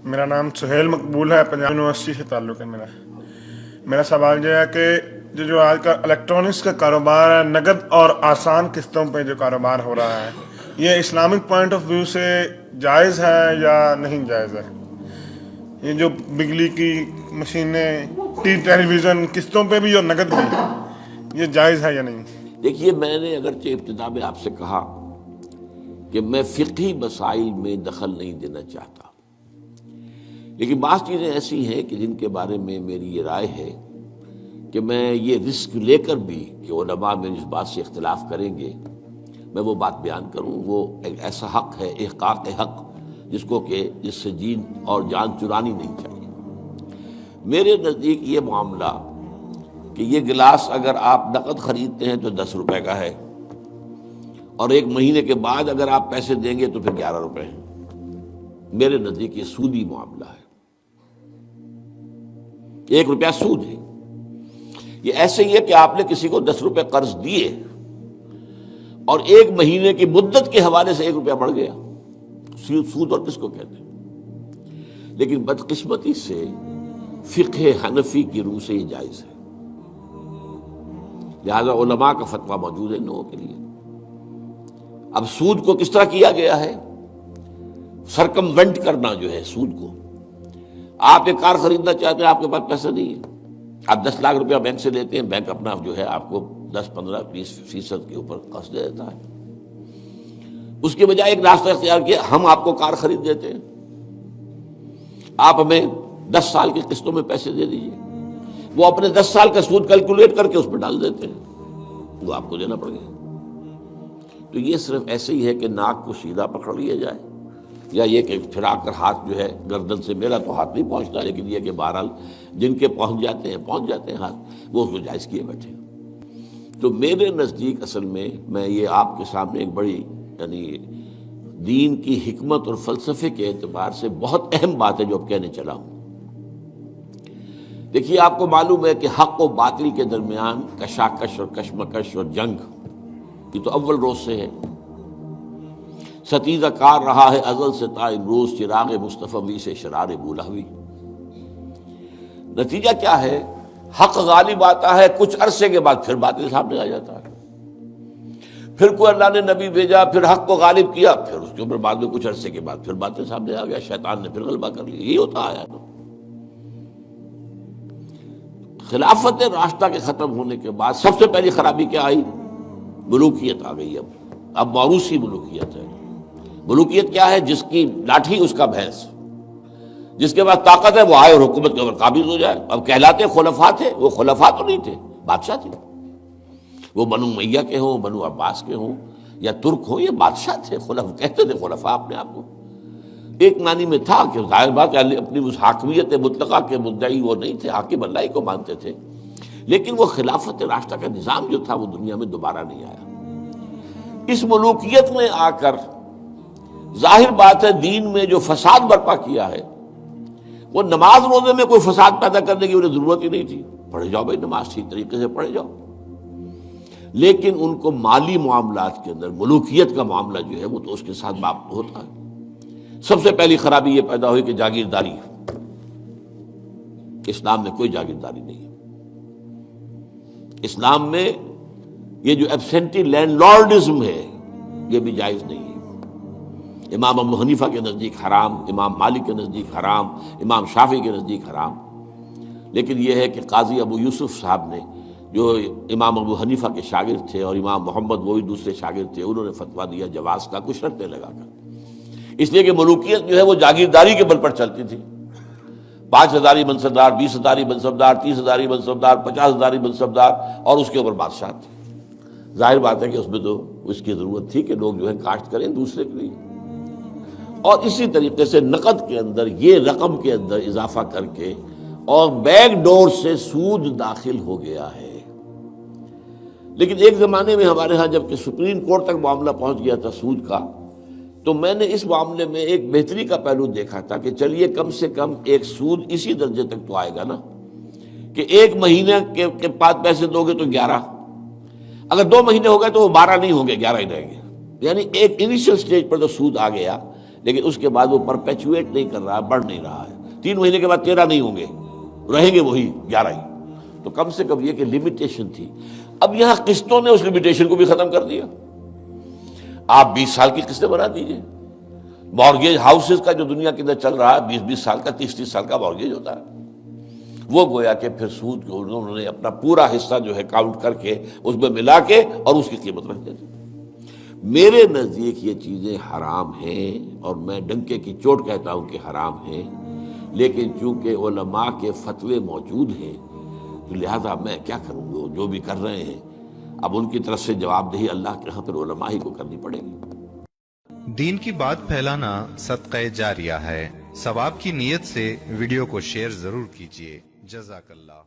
میرا نام سہیل مقبول ہے، پنجاب یونیورسٹی سے تعلق ہے میرا. میرا سوال یہ ہے کہ جو آج کا الیکٹرانکس کا کاروبار ہے، نقد اور آسان قسطوں پہ جو کاروبار ہو رہا ہے، یہ اسلامک پوائنٹ آف ویو سے جائز ہے یا نہیں جائز ہے؟ یہ جو بجلی کی مشینیں، ٹیلی ویژن قسطوں پہ بھی اور نقد بھی، یہ جائز ہے یا نہیں؟ دیکھیے، میں نے اگرچہ ابتدا میں آپ سے کہا کہ میں فقہی مسائل میں دخل نہیں دینا چاہتا، لیکن بعض چیزیں ایسی ہیں کہ جن کے بارے میں میری یہ رائے ہے کہ میں یہ رسک لے کر بھی کہ علماء میری اس بات سے اختلاف کریں گے، میں وہ بات بیان کروں. وہ ایک ایسا حق ہے، احقاق حق، جس سے جین اور جان چرانی نہیں چاہیے. میرے نزدیک یہ معاملہ کہ یہ گلاس اگر آپ نقد خریدتے ہیں تو 10 روپے کا ہے، اور 1 مہینے کے بعد اگر آپ پیسے دیں گے تو پھر 11 روپے ہیں. میرے نزدیک یہ سودی معاملہ ہے، 1 روپیہ سود ہے. یہ ایسے ہی ہے کہ آپ نے کسی کو 10 روپے قرض دیے اور 1 مہینے کی مدت کے حوالے سے 1 روپیہ بڑھ گیا. سود اور کس کو کہتے ہیں؟ لیکن بدقسمتی سے فقہ حنفی کی روح سے یہ جائز ہے، لہذا علماء کا فتویٰ موجود ہے نو کے لیے. اب سود کو کس طرح کیا گیا ہے؟ سرکموینٹ کرنا جو ہے سود کو. آپ ایک کار خریدنا چاہتے ہیں، آپ کے پاس پیسہ نہیں ہے، آپ 10 لاکھ روپیہ بینک سے لیتے ہیں، بینک اپنا جو ہے آپ کو 10 15 20% کے اوپر قرض دے دیتا ہے. اس کے بجائے ایک راستہ اختیار کیا، ہم آپ کو کار خرید دیتے ہیں، آپ ہمیں 10 سال کی قسطوں میں پیسے دے دیجیے. وہ اپنے 10 سال کا سود کیلکولیٹ کر کے اس پہ ڈال دیتے ہیں، وہ آپ کو دینا پڑ گیا. تو یہ صرف ایسے ہی ہے کہ ناک کو سیدھا پکڑ لیا جائے، یا یہ کہ پھرا کر ہاتھ جو ہے گردن سے، میرا تو ہاتھ نہیں پہنچتا، لیکن یہ کہ بہرحال جن کے پہنچ جاتے ہیں ہاتھ، وہ اس کو جائز کیے بیٹھے. تو میرے نزدیک اصل میں یہ آپ کے سامنے ایک بڑی یعنی دین کی حکمت اور فلسفے کے اعتبار سے بہت اہم بات ہے جو اب کہنے چلا ہوں. دیکھیے، آپ کو معلوم ہے کہ حق و باطل کے درمیان کشاکش اور کشمکش اور جنگ، یہ تو اول روز سے ہے. ستیزہ کار رہا ہے ازل سے تا امروز، چراغ مصطفی سے شرار بولہوی. نتیجہ کیا ہے؟ حق غالب آتا ہے، کچھ عرصے کے بعد پھر باطل سامنے آ جاتا ہے. پھر کوئی اللہ نے نبی بھیجا، پھر حق کو غالب کیا، پھر اس کے اوپر بعد میں کچھ عرصے کے بعد پھر باطل سامنے آ گیا، شیطان نے پھر غلبہ کر لیا. یہی ہوتا آیا. خلافت راستہ کے ختم ہونے کے بعد سب سے پہلی خرابی کیا آئی؟ ملوکیت آ گئی. اب موروثی ملوکیت ہے. ملوکیت کیا ہے؟ جس کی لاٹھی اس کا بھینس، جس کے پاس طاقت ہے وہ آئے اور حکومت کے اوپر قابض ہو جائے. اب کہلاتے خلفاء تھے، وہ خلفاء تو نہیں تھے، بادشاہ تھے. وہ بنو امیہ کے ہوں، بنو عباس کے ہوں یا ترک ہوں، یہ بادشاہ تھے. خلفاء کہتے تھے، خلفاء اپنے آپ کو. ایک معنی میں تھا کہ ظاہر بات اپنی اس حاکمیت مطلقہ کے مدعی وہ نہیں تھے، حاکم اللہ ہی کو مانتے تھے. لیکن وہ خلافت راستہ کا نظام جو تھا وہ دنیا میں دوبارہ نہیں آیا. اس ملوکیت میں آ کر ظاہر بات ہے دین میں جو فساد برپا کیا ہے، وہ نماز روزے میں کوئی فساد پیدا کرنے کی انہیں ضرورت ہی نہیں تھی. پڑھے جاؤ بھائی، نماز ٹھیک طریقے سے پڑھے جاؤ. لیکن ان کو مالی معاملات کے اندر ملوکیت کا معاملہ جو ہے وہ تو اس کے ساتھ باپ ہوتا ہے. سب سے پہلی خرابی یہ پیدا ہوئی کہ جاگیرداری. اسلام میں کوئی جاگیرداری نہیں ہے. اسلام میں یہ جو ایبسینٹی لینڈ لارڈزم ہے یہ بھی جائز نہیں ہے. امام ابو حنیفہ کے نزدیک حرام، امام مالک کے نزدیک حرام، امام شافعی کے نزدیک حرام. لیکن یہ ہے کہ قاضی ابو یوسف صاحب نے، جو امام ابو حنیفہ کے شاگرد تھے، اور امام محمد وہ بھی دوسرے شاگرد تھے، انہوں نے فتویٰ دیا جواز کا کچھ شرطیں لگا کر. اس لیے کہ ملوکیت جو ہے وہ جاگیرداری کے بل پر چلتی تھی. 5,000 منصبدار، 20,000 منصبدار، 30,000 منصبدار، 50,000 منصبدار، اور اس کے اوپر بادشاہ تھے. ظاہر بات ہے کہ اس میں تو اس کی ضرورت تھی کہ لوگ جو ہے کاشت کریں دوسرے کے لیے. اور اسی طریقے سے نقد کے اندر یہ رقم کے اندر اضافہ کر کے اور بیک ڈور سے سود داخل ہو گیا ہے. لیکن ایک زمانے میں ہمارے ہاں جب کہ سپریم کورٹ تک معاملہ پہنچ گیا تھا سود کا، تو میں نے اس معاملے میں ایک بہتری کا پہلو دیکھا تھا کہ چلیے کم سے کم ایک سود اسی درجے تک تو آئے گا نا کہ 1 مہینے کے بعد پیسے دو گے تو 11، اگر 2 مہینے ہو گئے تو وہ 12 نہیں ہوں گے، 11 ہی رہیں گے. یعنی ایک انیشل سٹیج پر تو سود آ گیا، لیکن اس کے بعد وہ پرپیچویٹ نہیں کر رہا، بڑھ نہیں رہا ہے. 3 مہینے کے بعد 13 نہیں ہوں گے، رہیں گے وہی 11 ہی. تو کم سے کم یہ کہ لمیٹیشن تھی. اب یہاں قسطوں نے اس لمیٹیشن کو بھی ختم کر دیا. آپ 20 سال کی قسطیں بنا دیجئے. مارگیج ہاؤسز کا جو دنیا کے اندر چل رہا ہے 20 سال کا، 30 سال کا مارگیج ہوتا ہے. وہ گویا کہ پھر سود کو انہوں نے اپنا پورا حصہ جو ہے کاؤنٹ کر کے اس میں ملا کے اور اس کی قیمت رکھ دیتے. میرے نزدیک یہ چیزیں حرام ہیں، اور میں ڈنکے کی چوٹ کہتا ہوں کہ حرام ہیں. لیکن چونکہ علماء کے فتوے موجود ہیں تو لہذا میں کیا کروں گا، جو بھی کر رہے ہیں اب ان کی طرف سے جواب دہی اللہ کے ہاں پھر علماء ہی کو کرنی پڑے گی. دین کی بات پھیلانا صدقہ جاریہ ہے. ثواب کی نیت سے ویڈیو کو شیئر ضرور کیجیے. جزاک اللہ.